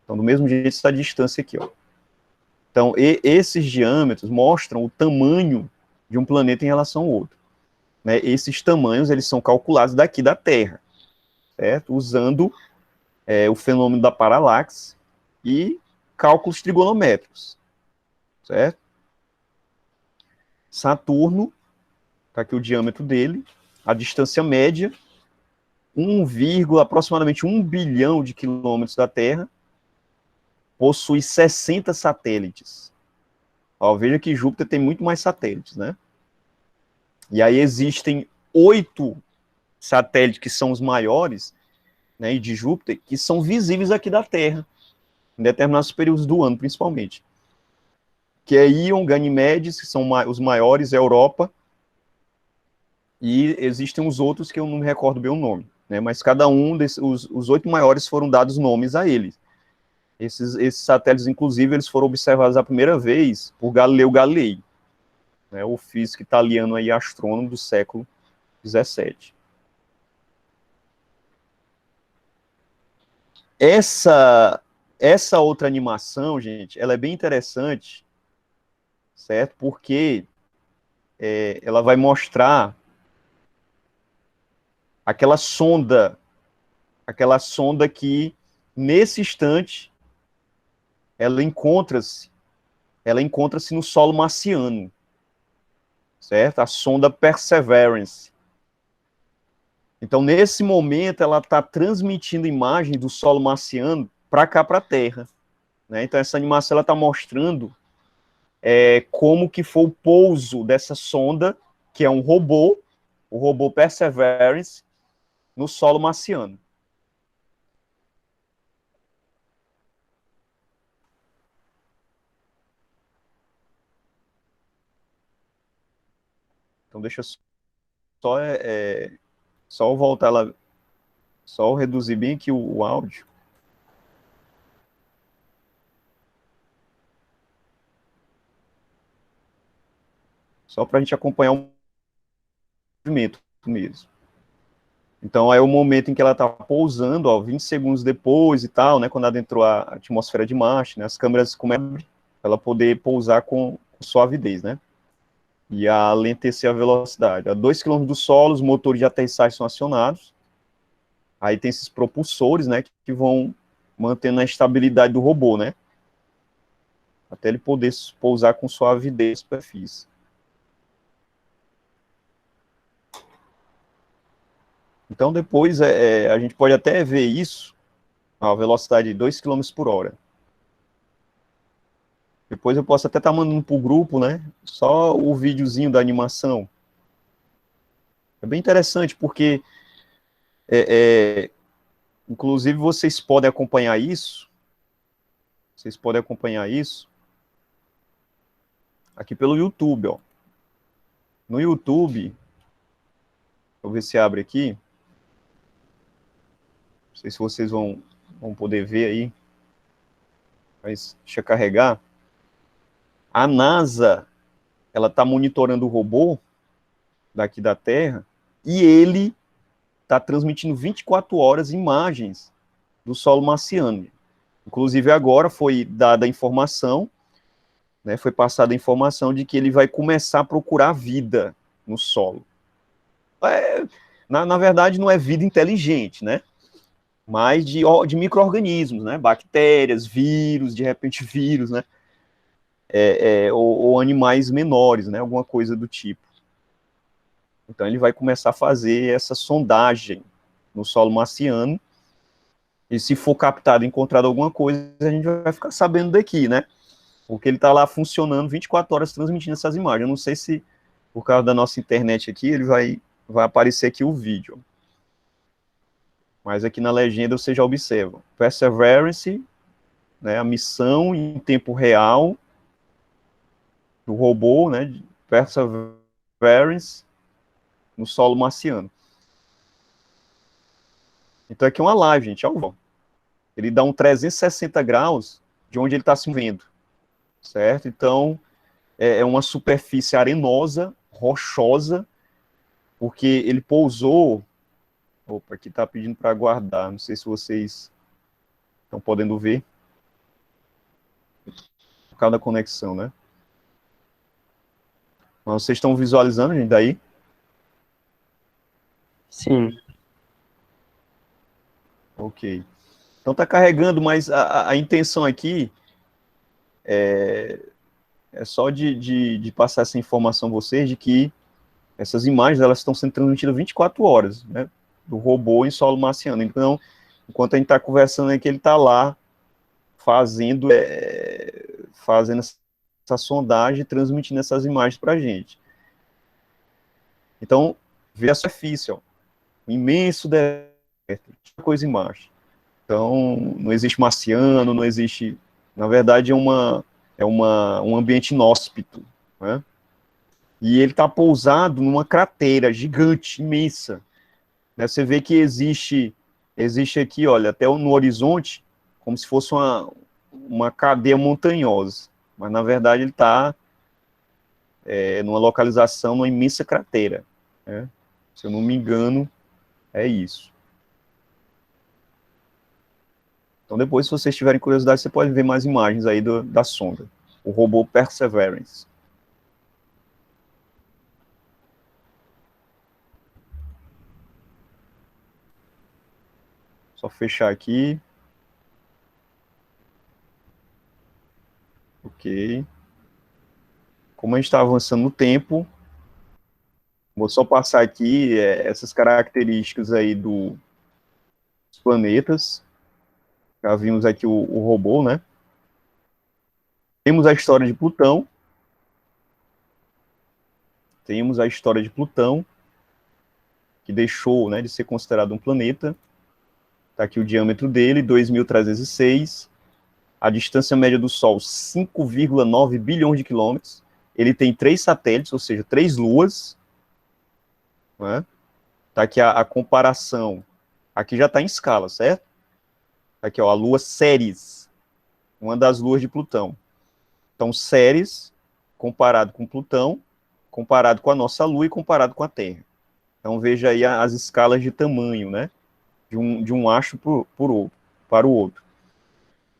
Então, do mesmo jeito, essa distância aqui, ó. Então, esses diâmetros mostram o tamanho de um planeta em relação ao outro. Né? Esses tamanhos, eles são calculados daqui da Terra, certo? Usando o fenômeno da paralaxe e cálculos trigonométricos, certo? Saturno, tá aqui o diâmetro dele, a distância média, aproximadamente 1 bilhão de quilômetros da Terra, possui 60 satélites. Ó, veja que Júpiter tem muito mais satélites, né? E aí existem 8 satélites que são os maiores, né, de Júpiter, que são visíveis aqui da Terra, em determinados períodos do ano, principalmente. Que é Íon, Ganimedes, que são os maiores, Europa, e existem os outros que eu não me recordo bem o nome, né, mas cada um os 8 maiores foram dados nomes a eles. Esses satélites, inclusive, eles foram observados a primeira vez por Galileu Galilei, né, o físico italiano aí, astrônomo do século XVII. Essa outra animação, gente, ela é bem interessante, certo? Porque ela vai mostrar aquela sonda que, nesse instante, ela encontra-se no solo marciano, certo? A sonda Perseverance. Então, nesse momento, ela está transmitindo imagem do solo marciano para cá, para a Terra. Né? Então, essa animação ela está mostrando como que foi o pouso dessa sonda, que é um robô, o robô Perseverance, no solo marciano. Então, deixa só, só voltar lá, só reduzir bem aqui o áudio. Só para a gente acompanhar o movimento mesmo. Então, é o momento em que ela está pousando, ó, 20 segundos depois e tal, né, quando adentrou a atmosfera de Marte, né, as câmeras começam a ela poder pousar com suavidez, né, e a lentecer a velocidade. A 2 km do solo, os motores de aterrissagem são acionados, aí tem esses propulsores, né, que vão mantendo a estabilidade do robô, né, até ele poder pousar com suavidez na superfície. Então, depois, a gente pode até ver isso a velocidade de 2 km por hora. Depois eu posso até estar mandando para o grupo, né? Só o videozinho da animação. É bem interessante, porque, inclusive, vocês podem acompanhar isso. Vocês podem acompanhar isso aqui pelo YouTube, ó. No YouTube, vou ver se abre aqui. Não sei se vocês vão poder ver aí. Mas deixa eu carregar. A NASA, ela está monitorando o robô daqui da Terra e ele está transmitindo 24 horas imagens do solo marciano. Inclusive agora foi dada a informação, né, foi passada a informação de que ele vai começar a procurar vida no solo. Na verdade, não é vida inteligente, né? Mas de micro-organismos, né? Bactérias, vírus, de repente vírus, né? Ou animais menores, né? Alguma coisa do tipo. Então ele vai começar a fazer essa sondagem no solo marciano, e se for captado e encontrado alguma coisa, a gente vai ficar sabendo daqui, né? Porque ele está lá funcionando 24 horas transmitindo essas imagens. Eu não sei se, por causa da nossa internet aqui, ele vai aparecer aqui o vídeo. Mas aqui na legenda você já observa. Perseverance, né, a missão em tempo real do robô, né, Perseverance, no solo marciano. Então aqui é uma live, gente, ó. Ele dá um 360 graus de onde ele está se vendo, certo? Então, é uma superfície arenosa, rochosa, porque ele pousou... Opa, aqui está pedindo para aguardar, não sei se vocês estão podendo ver. Por causa da conexão, né? Mas vocês estão visualizando, gente, daí? Sim. Ok. Então tá carregando, mas a intenção aqui é só de passar essa informação a vocês de que essas imagens elas estão sendo transmitidas 24 horas, né? Do robô em solo marciano. Então, enquanto a gente está conversando aqui, ele está lá fazendo essa sondagem, transmitindo essas imagens para a gente. Então, vê a superfície, ó, um imenso deserto, coisa embaixo. Então, não existe marciano, não existe... Na verdade, um ambiente inóspito, né? E ele está pousado numa cratera gigante, imensa. Né? Você vê que existe aqui, olha, até no horizonte, como se fosse uma cadeia montanhosa. Mas, na verdade, ele está numa localização, numa imensa cratera. Né? Se eu não me engano, é isso. Então, depois, se vocês tiverem curiosidade, você pode ver mais imagens aí da sonda. O robô Perseverance. Só fechar aqui. Ok. Como a gente está avançando no tempo, vou só passar aqui essas características aí dos planetas. Já vimos aqui o robô, né? Temos a história de Plutão. Temos a história de Plutão, que deixou, né, de ser considerado um planeta. Está aqui o diâmetro dele, 2.306. A distância média do Sol, 5,9 bilhões de quilômetros. Ele tem 3 satélites, ou seja, 3 luas. Né? Tá aqui a comparação. Aqui já está em escala, certo? Tá aqui, ó, a lua Ceres, uma das luas de Plutão. Então, Ceres, comparado com Plutão, comparado com a nossa lua e comparado com a Terra. Então, veja aí as escalas de tamanho, né? De um astro para o outro.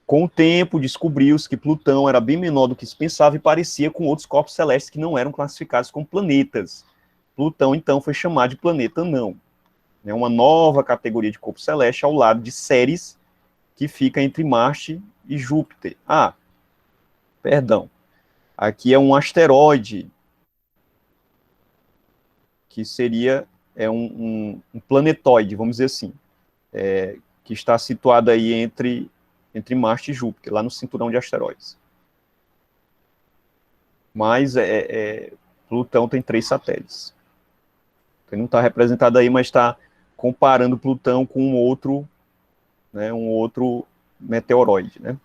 Com o tempo, descobriu-se que Plutão era bem menor do que se pensava e parecia com outros corpos celestes que não eram classificados como planetas. Plutão, então, foi chamado de planeta anão. É uma nova categoria de corpo celeste ao lado de Ceres, que fica entre Marte e Júpiter. Ah, perdão. Aqui é um asteroide, que seria um planetoide, vamos dizer assim, que está situado aí entre Marte e Júpiter, lá no cinturão de asteroides. Mas Plutão tem 3 satélites. Ele não está representado aí, mas está comparando Plutão com um outro meteoroide, né?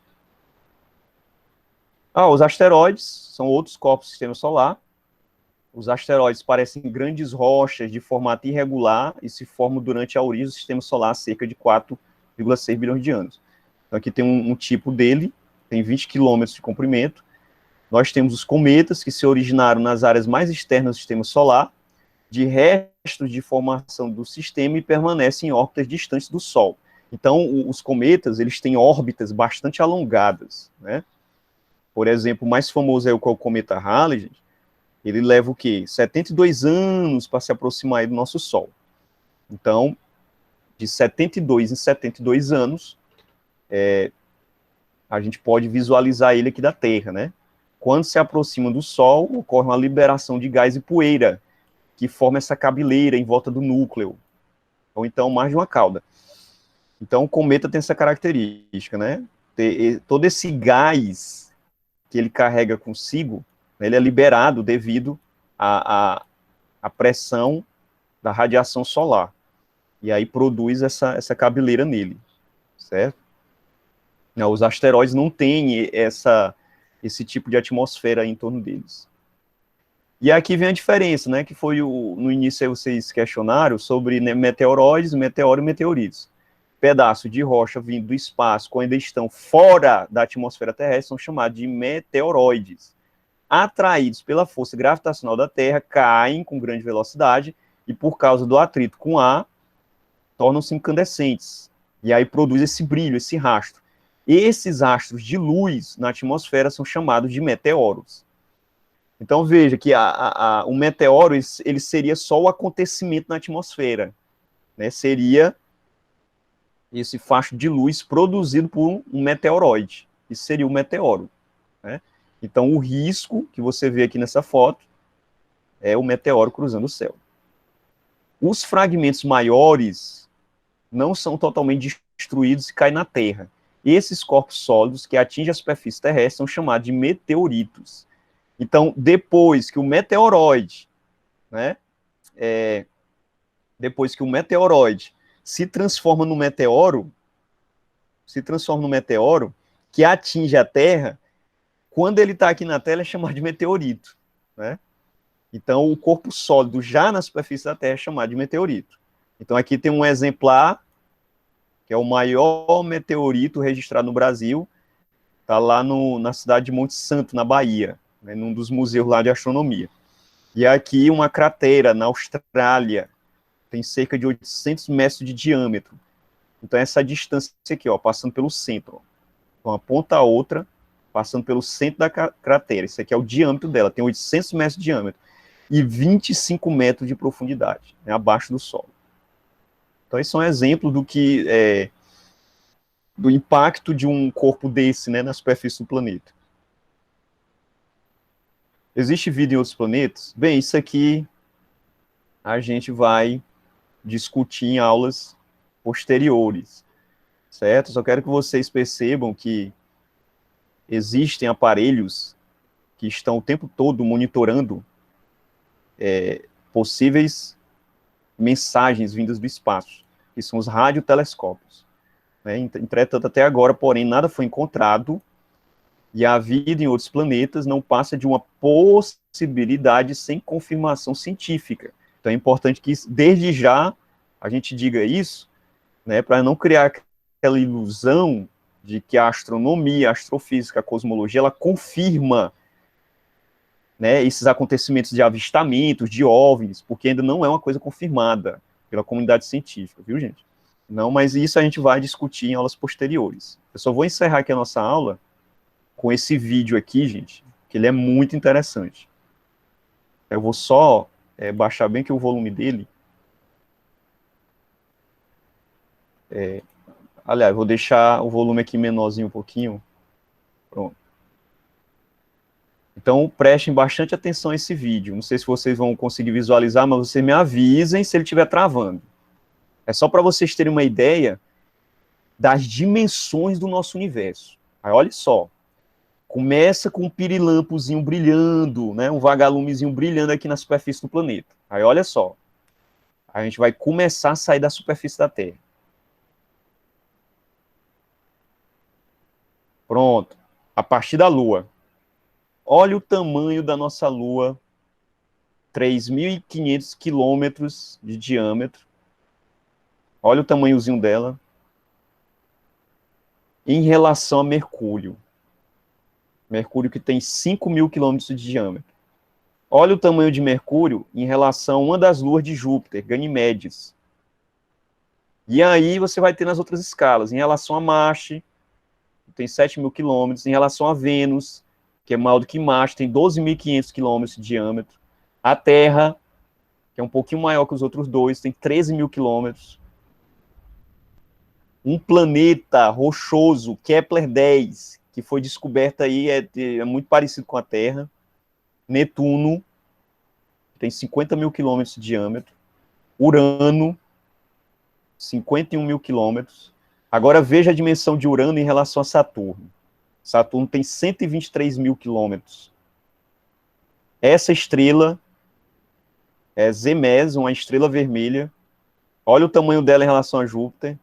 Os asteroides são outros corpos do sistema solar. Os asteroides parecem grandes rochas de formato irregular e se formam durante a origem do sistema solar há cerca de 4,6 bilhões de anos. Então aqui tem um tipo dele, tem 20 quilômetros de comprimento. Nós temos os cometas, que se originaram nas áreas mais externas do sistema solar, de restos de formação do sistema e permanecem em órbitas distantes do Sol. Então, os cometas, eles têm órbitas bastante alongadas, né? Por exemplo, o mais famoso é o cometa Halley, gente. Ele leva o quê? 72 anos para se aproximar do nosso Sol. Então, de 72 em 72 anos, a gente pode visualizar ele aqui da Terra, né? Quando se aproxima do Sol, ocorre uma liberação de gás e poeira, que forma essa cabeleira em volta do núcleo, ou então mais de uma cauda. Então, o cometa tem essa característica, né? Todo esse gás que ele carrega consigo, né, ele é liberado devido à pressão da radiação solar. E aí produz essa cabeleira nele, certo? Não, os asteroides não têm esse tipo de atmosfera em torno deles. E aqui vem a diferença, né, que foi no início aí vocês questionaram sobre, né, meteoroides, meteoro e meteoritos. pedaços de rocha vindo do espaço, quando ainda estão fora da atmosfera terrestre, são chamados de meteoroides. Atraídos pela força gravitacional da Terra, caem com grande velocidade e, por causa do atrito com ar, tornam-se incandescentes. E aí produz esse brilho, esse rastro. Esses astros de luz na atmosfera são chamados de meteoros. Então veja que o meteoro ele seria só o acontecimento na atmosfera, né? Seria esse facho de luz produzido por um meteoroide. Isso seria o meteoro, né? Então o risco que você vê aqui nessa foto é o meteoro cruzando o céu. Os fragmentos maiores não são totalmente destruídos e caem na Terra. Esses corpos sólidos que atingem a superfície terrestre são chamados de meteoritos. Então, depois que o meteoroide, né, depois que o meteoroide se transforma no meteoro que atinge a Terra, quando ele está aqui na Terra, é chamado de meteorito, né? Então, o corpo sólido já na superfície da Terra é chamado de meteorito. Então, aqui tem um exemplar, que é o maior meteorito registrado no Brasil, está lá na cidade de Monte Santo, na Bahia, né, num dos museus lá de astronomia. E aqui uma cratera na Austrália, tem cerca de 800 metros de diâmetro. Então, essa distância aqui, ó, passando pelo centro, ó, uma ponta a outra, passando pelo centro da cratera. Esse aqui é o diâmetro dela, tem 800 metros de diâmetro e 25 metros de profundidade, né, abaixo do solo. Então, esse é um exemplo do que do impacto de um corpo desse, né, na superfície do planeta. Existe vida em outros planetas? Bem, isso aqui a gente vai discutir em aulas posteriores, certo? Só quero que vocês percebam que existem aparelhos que estão o tempo todo monitorando possíveis mensagens vindas do espaço, que são os radiotelescópios, né? Entretanto, até agora, porém, nada foi encontrado, e a vida em outros planetas não passa de uma possibilidade sem confirmação científica. Então é importante que, desde já, a gente diga isso, né, para não criar aquela ilusão de que a astronomia, a astrofísica, a cosmologia, ela confirma, né, esses acontecimentos de avistamentos, de OVNIs, porque ainda não é uma coisa confirmada pela comunidade científica, viu, gente? Não, mas isso a gente vai discutir em aulas posteriores. Eu só vou encerrar aqui a nossa aula com esse vídeo aqui, gente, que ele é muito interessante. Eu vou só baixar bem aqui o volume dele. Aliás, vou deixar o volume aqui menorzinho um pouquinho. Pronto. Então, prestem bastante atenção a esse vídeo. Não sei se vocês vão conseguir visualizar, mas vocês me avisem se ele estiver travando. É só para vocês terem uma ideia das dimensões do nosso universo. Aí, olha só. Começa com um pirilampozinho brilhando, né, um vagalumezinho brilhando aqui na superfície do planeta. Aí, olha só. A gente vai começar a sair da superfície da Terra. Pronto. A partir da Lua. Olha o tamanho da nossa Lua, 3.500 quilômetros de diâmetro. Olha o tamanhozinho dela. Em relação a Mercúrio. Mercúrio que tem 5.000 quilômetros de diâmetro. Olha o tamanho de Mercúrio em relação a uma das luas de Júpiter, Ganimedes. E aí você vai ter nas outras escalas. Em relação a Marte, tem 7.000 quilômetros. Em relação a Vênus, que é maior do que Marte, tem 12.500 quilômetros de diâmetro. A Terra, que é um pouquinho maior que os outros dois, tem 13.000 quilômetros. Um planeta rochoso, Kepler-10, que foi descoberto aí, é muito parecido com a Terra. Netuno, tem 50.000 quilômetros de diâmetro. Urano, 51.000 quilômetros. Agora veja a dimensão de Urano em relação a Saturno. Saturno tem 123.000 quilômetros. Essa estrela é Zémes, uma estrela vermelha. Olha o tamanho dela em relação a Júpiter.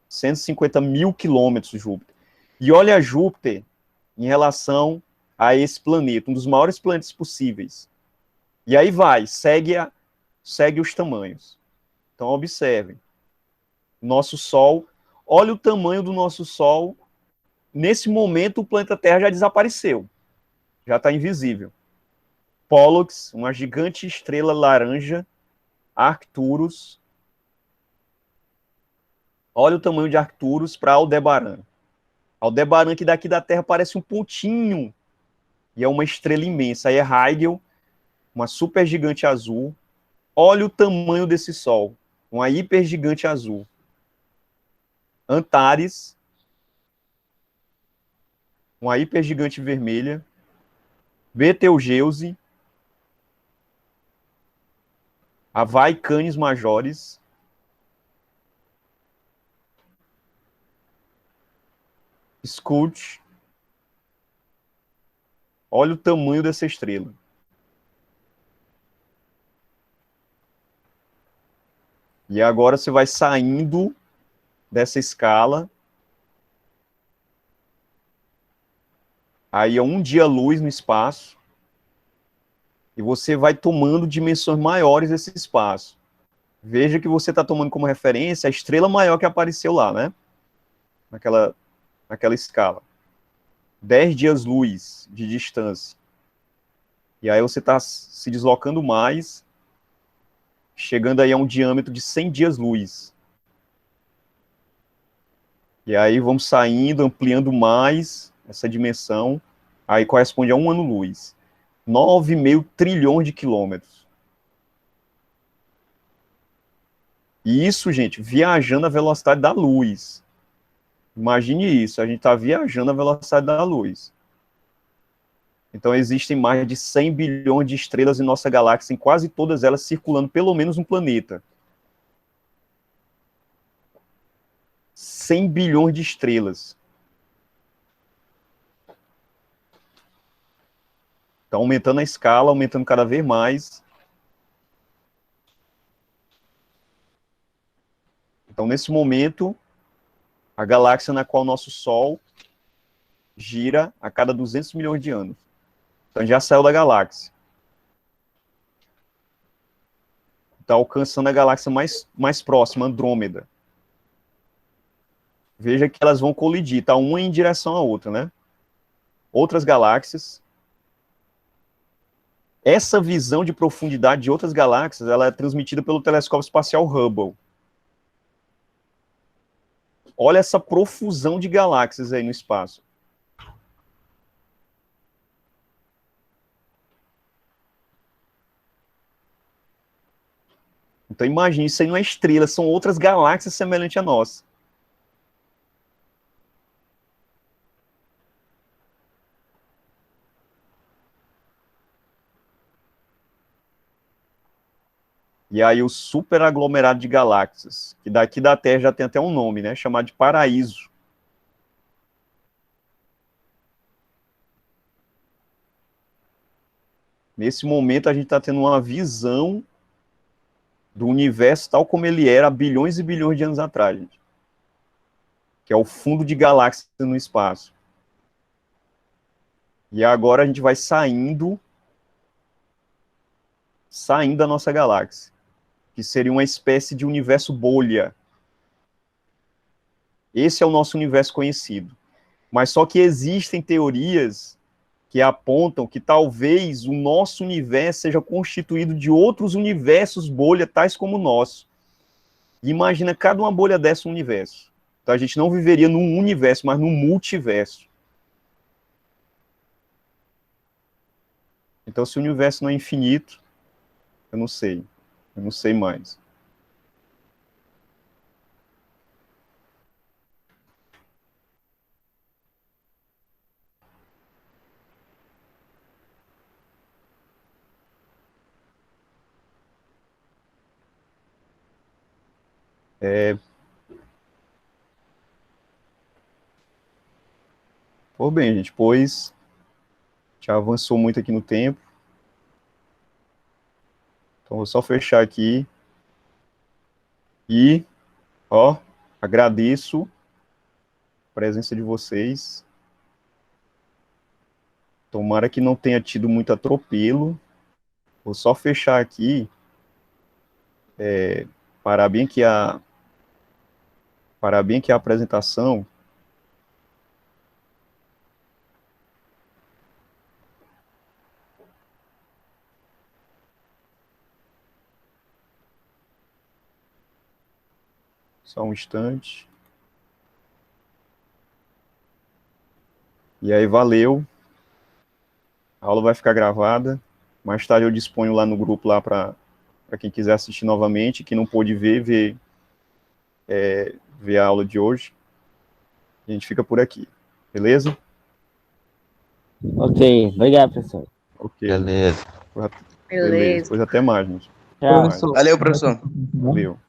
150.000 quilômetros, Júpiter. E olha Júpiter em relação a esse planeta, um dos maiores planetas possíveis. E aí vai, segue os tamanhos. Então, observem. Nosso Sol, Olha o tamanho do nosso Sol. Nesse momento, o planeta Terra já desapareceu. Já está invisível. Pollux, uma gigante estrela laranja. Arcturus. Olha o tamanho de Arcturus para Aldebaran. Aldebaran, que daqui da Terra parece um pontinho. E é uma estrela imensa. Aí é Rigel, uma supergigante azul. Olha o tamanho desse Sol. Uma hipergigante azul. Antares, uma hipergigante vermelha. Betelgeuse. Havae Canis Majores. Scout. Olha o tamanho dessa estrela. E agora você vai saindo dessa escala. Aí é um dia-luz no espaço. E você vai tomando dimensões maiores desse espaço. Veja que você está tomando como referência a estrela maior que apareceu lá, né? Naquela escala. 10 dias-luz de distância. E aí você está se deslocando mais, chegando aí a um diâmetro de 100 dias-luz. E aí vamos saindo, ampliando mais essa dimensão. Aí corresponde a um ano-luz. 9,5 trilhões de quilômetros. E isso, gente, viajando a velocidade da luz. Imagine isso, a gente está viajando a velocidade da luz. Então existem mais de 100 bilhões de estrelas em nossa galáxia, em quase todas elas circulando pelo menos um planeta. 100 bilhões de estrelas. Está aumentando a escala, aumentando cada vez mais. Então, nesse momento, a galáxia na qual o nosso Sol gira a cada 200 milhões de anos. Então, já saiu da galáxia. Está alcançando a galáxia mais próxima, Andrômeda. Veja que elas vão colidir, tá uma em direção à outra, né? Outras galáxias. Essa visão de profundidade de outras galáxias, ela é transmitida pelo telescópio espacial Hubble. Olha essa profusão de galáxias aí no espaço. Então imagine, isso aí não é estrela, são outras galáxias semelhantes a nós. E aí o superaglomerado de galáxias, que daqui da Terra já tem até um nome, né? Chamado de paraíso. Nesse momento a gente está tendo uma visão do universo tal como ele era há bilhões e bilhões de anos atrás, gente. Que é o fundo de galáxias no espaço. E agora a gente vai saindo da nossa galáxia, que seria uma espécie de universo bolha. Esse é o nosso universo conhecido. Mas só que existem teorias que apontam que talvez o nosso universo seja constituído de outros universos bolha, tais como o nosso. E imagina cada uma bolha dessa um universo. Então a gente não viveria num universo, mas num multiverso. Então se o universo não é infinito, eu não sei. Eu não sei mais. Por bem, gente, pois já avançou muito aqui no tempo. Então vou só fechar aqui. E, ó, agradeço a presença de vocês. Tomara que não tenha tido muito atropelo. Vou só fechar aqui. Parar bem aqui parar bem aqui a apresentação. Só um instante. E aí, valeu. A aula vai ficar gravada. Mais tarde eu disponho lá no grupo lá para quem quiser assistir novamente, quem não pôde ver a aula de hoje. A gente fica por aqui. Beleza? Ok, obrigado, professor. Ok. Beleza. Beleza. Pois até mais, gente. Tchau. Professor. Valeu, professor. Valeu.